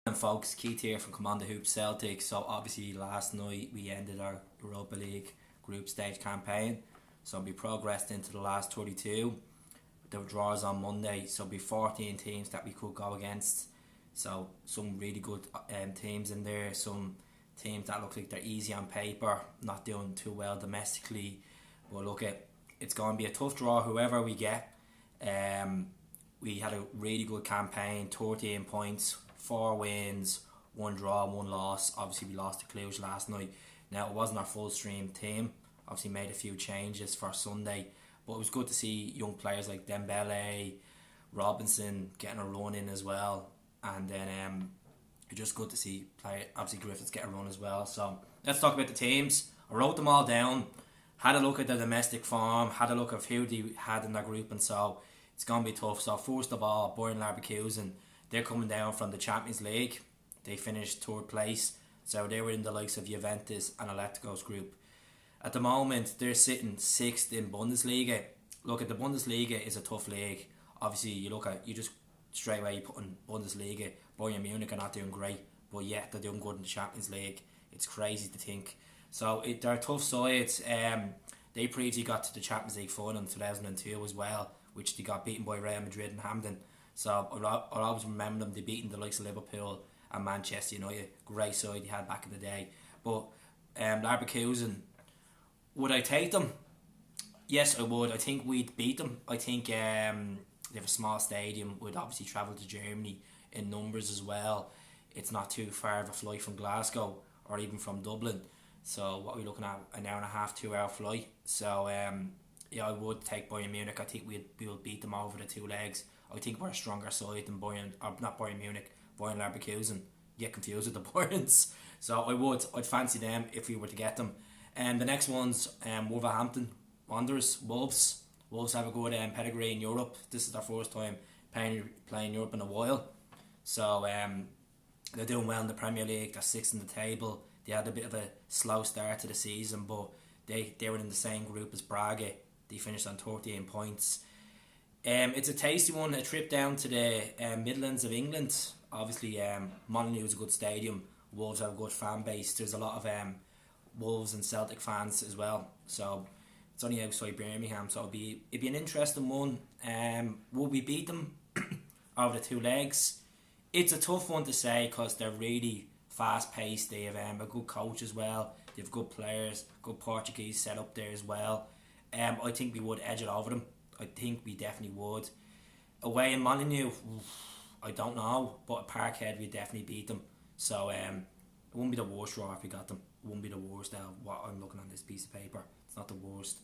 And folks, Keith here from Commander Hoop Celtic. So obviously last night we ended our Europa League group stage campaign. So we progressed into the last 32. The draws on Monday, so be 14 teams that we could go against. So some really good teams in there. Some teams that look like they're easy on paper, not doing too well domestically. But look, it's going to be a tough draw whoever we get. We had a really good campaign, 13 points, 4 wins, 1 draw, 1 loss. Obviously we lost to Cluj last night. Now it wasn't our full stream team. Obviously made a few changes for Sunday, but it was good to see young players like Dembele, Robinson getting a run in as well, and then it's just good to see obviously Griffiths get a run as well. So let's talk about the teams. I wrote them all down, had a look at the domestic form, had a look at who they had in their group, and so it's going to be tough. So first of all, Bayern Leverkusen, they're coming down from the Champions League. They finished 3rd place, so they were in the likes of Juventus and Atletico's group. At the moment, they're sitting 6th in Bundesliga. Look, at the Bundesliga is a tough league. Obviously, you just straight away you put in Bundesliga. Bayern Munich are not doing great, but yet they're doing good in the Champions League. It's crazy to think. So they're tough sides. They previously got to the Champions League final in 2002 as well, which they got beaten by Real Madrid and Hamden. So I'll always remember them. They beaten the likes of Liverpool and Manchester United. Great side they had back in the day. But Leverkusen, would I take them? Yes, I would. I think we'd beat them. I think they have a small stadium. We'd obviously travel to Germany in numbers as well. It's not too far of a flight from Glasgow or even from Dublin. So what are we looking at? An hour and a half, 2 hour flight. So yeah, I would take Bayern Munich. I think we will beat them over the 2 legs. I think we're a stronger side than Bayern, or not Bayern Munich, Bayern Leverkusen. Get confused with the Bayerns. So I'd fancy them if we were to get them. And the next one's Wolverhampton Wanderers, Wolves. Wolves have a good pedigree in Europe. This is their first time playing Europe in a while. So they're doing well in the Premier League. They're 6th in the table. They had a bit of a slow start to the season, but they were in the same group as Braga. They finished on 38 points. It's a tasty one, a trip down to the Midlands of England. Obviously, Molineux is a good stadium. Wolves have a good fan base. There's a lot of Wolves and Celtic fans as well, so it's only outside Birmingham, so it'd be an interesting one. Will we beat them over the 2 legs? It's a tough one to say because they're really fast paced. They have a good coach as well. They have good players, good Portuguese set up there as well. I think we would edge it over them. I think we definitely would. Away in Molineux, I don't know, but at Parkhead we definitely beat them. So it wouldn't be the worst draw if we got them. It wouldn't be the worst out of what I'm looking on this piece of paper. It's not the worst.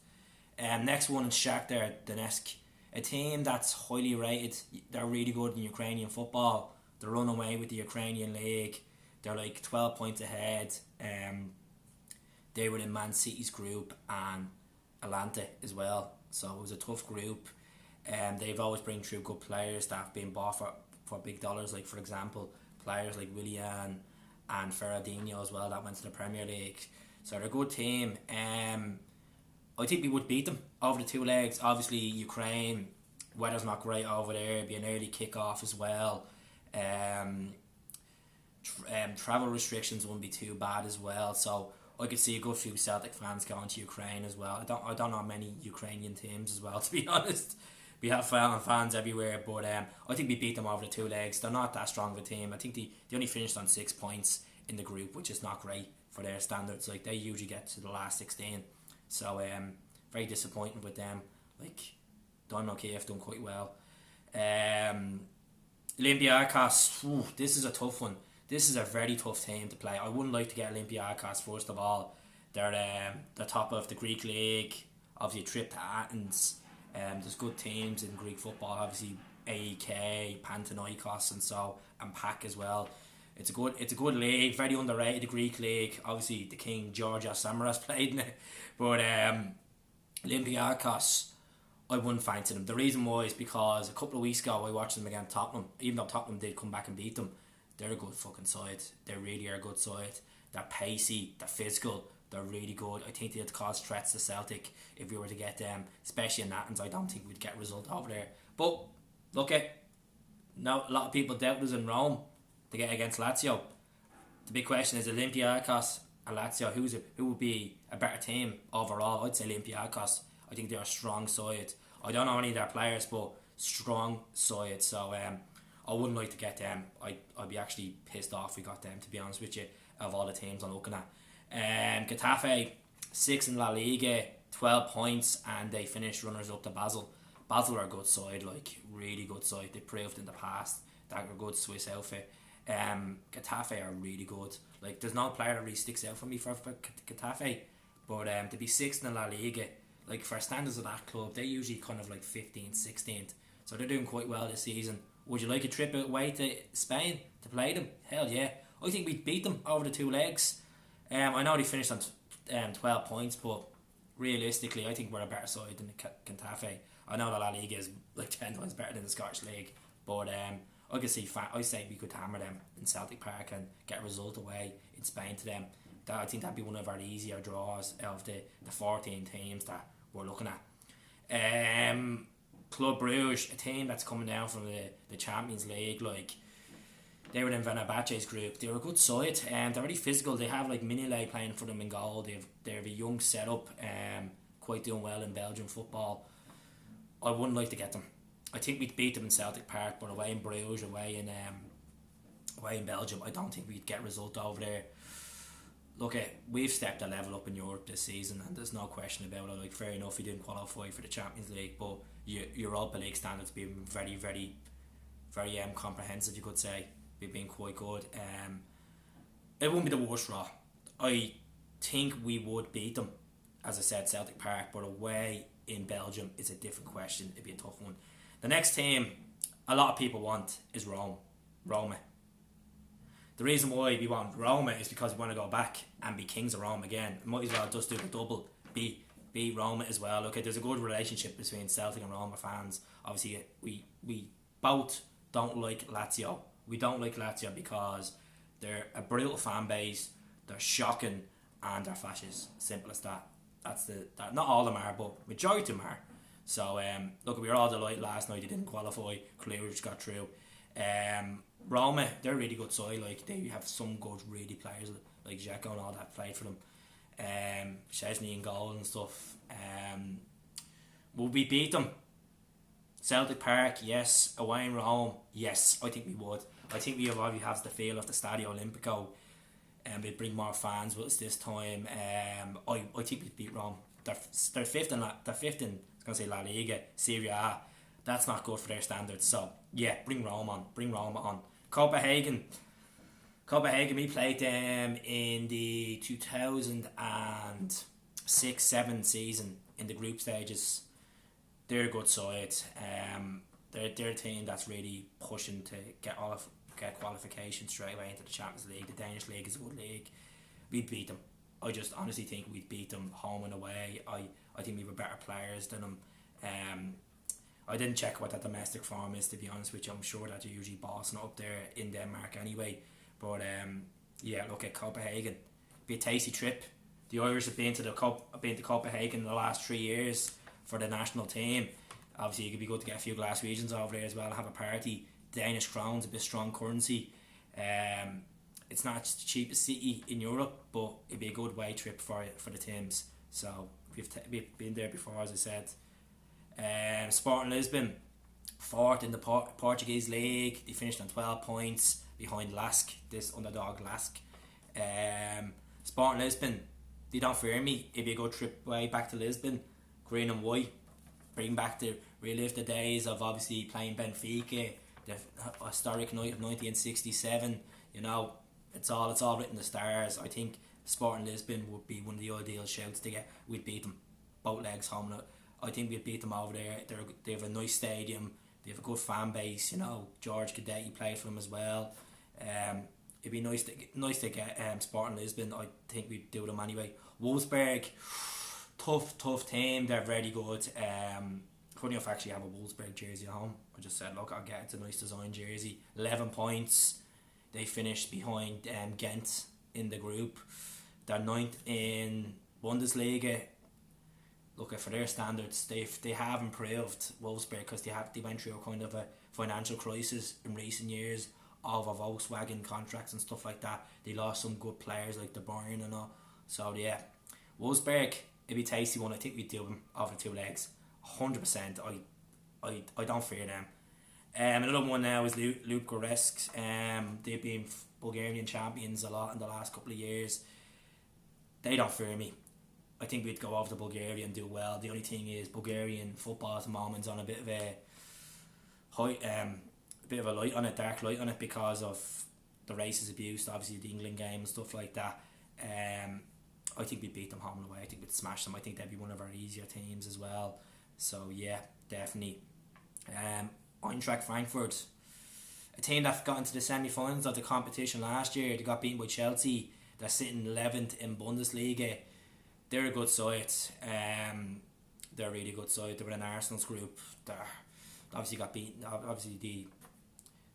Next one is Shakhtar Donetsk, a team that's highly rated. They're really good in Ukrainian football. They're running away with the Ukrainian league. They're like 12 points ahead. They were in Man City's group and Atlanta as well. So it was a tough group. They've always bring through good players that have been bought for big dollars. Like, for example, players like Willian and Ferradinho as well that went to the Premier League. So they're a good team. I think we would beat them over the 2 legs. Obviously Ukraine, weather's not great over there. It'd be an early kick-off as well. Travel restrictions wouldn't be too bad as well. So I could see a good few Celtic fans going to Ukraine as well. I don't know many Ukrainian teams as well, to be honest. We have fans everywhere, but I think we beat them over the 2 legs. They're not that strong of a team. I think they only finished on 6 points in the group, which is not great for their standards. Like, they usually get to the last 16. So very disappointing with them. Like, Dynamo Kiev done quite well. Olympiacos, this is a tough one. This is a very tough team to play. I wouldn't like to get Olympiacos first of all. They're the top of the Greek league. Obviously, a trip to Athens. There's good teams in Greek football. Obviously, AEK, Panathinaikos, and PAC as well. It's a good league. Very underrated, the Greek league. Obviously, the king Georgios Samaras played in it, but Olympiacos, I wouldn't fancy them. The reason why is because a couple of weeks ago I watched them against Tottenham. Even though Tottenham did come back and beat them, they're a good fucking side. They really are a good side. They're pacey, they're physical, they're really good. I think they'd cause threats to Celtic if we were to get them, especially in Athens. I don't think we'd get a result over there. But look at, now a lot of people doubt us in Rome. to get against Lazio. The big question is Olympiacos and Lazio. Who would be a better team overall? I'd say Olympiacos. I think they're a strong side. I don't know any of their players, but strong side. So I wouldn't like to get them. I'd be actually pissed off if we got them, to be honest with you, of all the teams I'm looking at. Getafe, 6th in La Liga, 12 points, and they finished runners up to Basel. Basel are a good side, like really good side. They proved in the past that they're a good Swiss outfit. Getafe are really good. Like, there's no player that really sticks out for me for Getafe, but to be 6th in La Liga, like for standards of that club, they're usually kind of like 15th, 16th. So they're doing quite well this season. Would you like a trip away to Spain to play them? Hell yeah. I think we'd beat them over the 2 legs. I know they finished on 12 points, but realistically, I think we're a better side than Getafe. I know the La Liga is like 10 times better than the Scottish League, but I could see. I say we could hammer them in Celtic Park and get a result away in Spain to them. I think that'd be one of our easier draws of the 14 teams that we're looking at. Club Brugge, a team that's coming down from the Champions League, like they were in Fenerbahce's group. They're a good side, and they're really physical. They have like Minile playing for them in goal. They have a young setup, quite doing well in Belgian football. I wouldn't like to get them. I think we'd beat them in Celtic Park, but away in Bruges, away in Belgium, I don't think we'd get a result over there. Look, we've stepped a level up in Europe this season, and there's no question about it. Like, fair enough, we didn't qualify for the Champions League, but Europa League standards being very, very, very comprehensive, you could say. We've been quite good. It wouldn't be the worst draw. I think we would beat them, as I said, Celtic Park, but away in Belgium is a different question. It'd be a tough one. The next team a lot of people want is Roma. The reason why we want Roma is because we want to go back and be kings of Rome again. Might as well just do the double, be Roma as well. Okay, there's a good relationship between Celtic and Roma fans. Obviously, we both don't like Lazio. We don't like Lazio because they're a brutal fan base, they're shocking, and they're fascist. Simple as that. That. Not all of them are, but majority of them are. So, look, we were all delighted last night they didn't qualify. Cluj got through. Roma, they're a really good side. Like, they have some good, really players like Dzeko and all that played for them. Szczesny in goal and stuff. Will we beat them? Celtic Park, yes. Away in Rome, yes. I think we would. I think we obviously have the feel of the Stadio Olimpico, and we'd bring more fans with us this time. I think we'd beat Rome. They're fifth in. They're fifth in. I was going to say La Liga, Serie A. That's not good for their standards. So yeah, bring Rome on. Bring Roma on. Copenhagen, we played them in the 2006-07 season in the group stages. They're a good side. They're a team that's really pushing to get qualification straight away into the Champions League. The Danish league is a good league. We'd beat them. I just honestly think we'd beat them home and away. I think we were better players than them. I didn't check what that domestic form is, to be honest with you. I'm sure that you're usually bossing up there in Denmark anyway. But yeah, look at Copenhagen. Be a tasty trip. The Irish have been to Copenhagen in the last 3 years for the national team. Obviously, it could be good to get a few glass regions over there as well, have a party. Danish krone's a bit strong currency. It's not the cheapest city in Europe, but it'd be a good way trip for the teams. So we've been there before, as I said. Sporting Lisbon, 4th in the Portuguese league. They finished on 12 points behind Lask, this underdog Lask. Sporting Lisbon, they don't fear me. It'd be a good trip way back to Lisbon, green and white. Relive the days of obviously playing Benfica, the historic night of 1967. You know, it's all written in the stars. I think Sporting Lisbon would be one of the ideal shouts to get. We'd beat them both legs home. I think we'd beat them over there. They have a nice stadium. They have a good fan base. You know, George Cadetti played for them as well. It'd be nice to get Sporting Lisbon. I think we'd do them anyway. Wolfsburg, tough team. They're very good. Funny enough, actually have a Wolfsburg jersey at home. I just said, look, I'll get it. It's a nice design jersey. 11 points. They finished behind Ghent in the group. They're 9th in Bundesliga. Look, for their standards, they have improved, Wolfsburg, because they went through a kind of a financial crisis in recent years. all of Volkswagen contracts and stuff like that. They lost some good players like De Bruyne and all. So yeah, Wolfsburg, it'd be a tasty one. I think we'd do them over 2 legs, 100%. I don't fear them. Another one now is Luke Goresk. They've been Bulgarian champions a lot in the last couple of years. They don't fear me. I think we'd go over to Bulgaria and do well. The only thing is Bulgarian football at the moment's on a bit of a light on it, dark light on it, because of the racist abuse, obviously the England game and stuff like that. I think we'd beat them home and away. I think we'd smash them. I think they'd be one of our easier teams as well. So yeah, definitely. Eintracht Frankfurt, a team that got into the semi-finals of the competition last year. They got beaten by Chelsea. They're sitting 11th in Bundesliga. They're a good side. They're a really good side. They were in Arsenal's group. They obviously got beaten. Obviously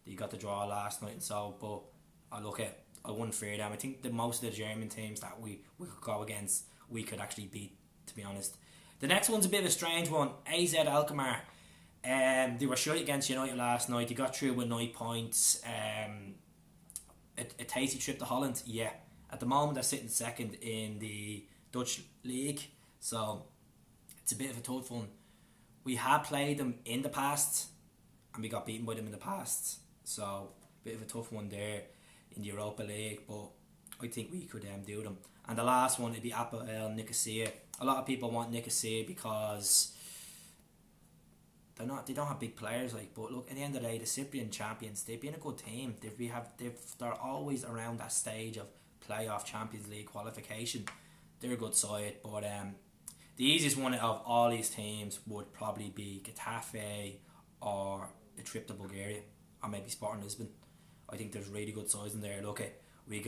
they got the draw last night and so. But I wouldn't fear them. I think that most of the German teams that we could go against, we could actually beat, to be honest. The next one's a bit of a strange one. AZ Alkmaar. They were short against United last night. They got through with 9 points. A tasty trip to Holland. Yeah. At the moment, they're sitting second in the Dutch league. So it's a bit of a tough one. We have played them in the past, and we got beaten by them in the past. So a bit of a tough one there in the Europa League, but I think we could do them. And the last one would be Apoel Nicosia. A lot of people want Nicosia because they don't have big players, but look, at the end of the day, the Cyprian champions, they've been a good team. They're always around that stage of playoff Champions League qualification. They're a good side, but the easiest one of all these teams would probably be Getafe or a trip to Bulgaria, or maybe Sporting Lisbon. I think there's really good sides in there. Look, we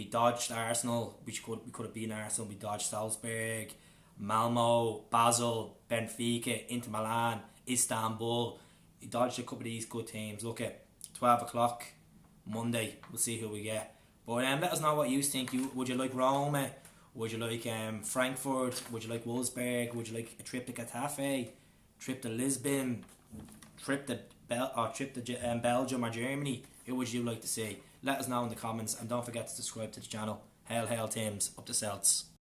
dodged Arsenal. We could have beaten Arsenal. We dodged Salzburg, Malmo, Basel, Benfica, Inter Milan, Istanbul. We dodged a couple of these good teams. Look at 12 o'clock Monday. We'll see who we get. But let us know what you think. Would you like Roma? Would you like Frankfurt? Would you like Wolfsburg? Would you like a trip to Getafe? Trip to Lisbon? Trip to Belgium or Germany? Who would you like to see? Let us know in the comments, and don't forget to subscribe to the channel. Hail, hail Tims, up the Celts.